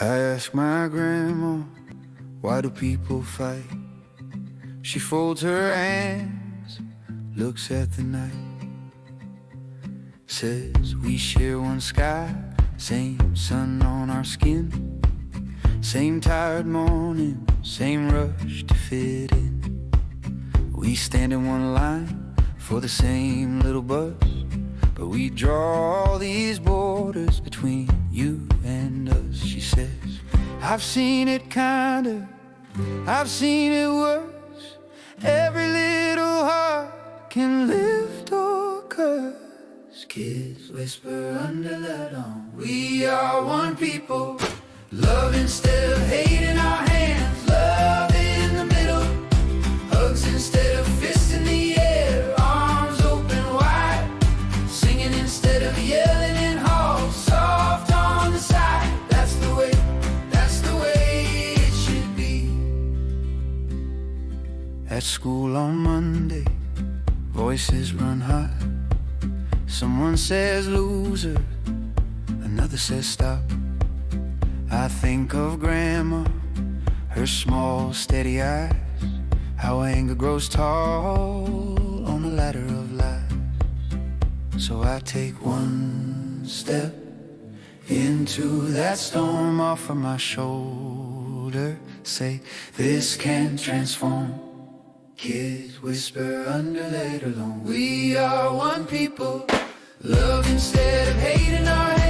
I ask my grandma, why do people fight? She folds her hands, looks at the night, says we share one sky, same sun on our skin, same tired morning, same rush to fit in. We stand in one line for the same little bus, but we draw all these borders between you and us. She says, I've seen it kinda, I've seen it worse. Every little heart can lift or curse. Kids whisper under the dawn, we are one people. Love instead of hate in our hands, love in the middle. Hugs instead of fists in the air, arms open wide. Singing instead of yelling in halls, soft on the side. That's the way it should be. At school on Monday, voices run high. Someone says loser, another says stop. I think of Grandma, her small steady eyes, how anger grows tall on the ladder of life. So I take one step into that storm, offer my shoulder, say this can transform. Kids whisper under later long, we are one people. Love instead of hate in our hands.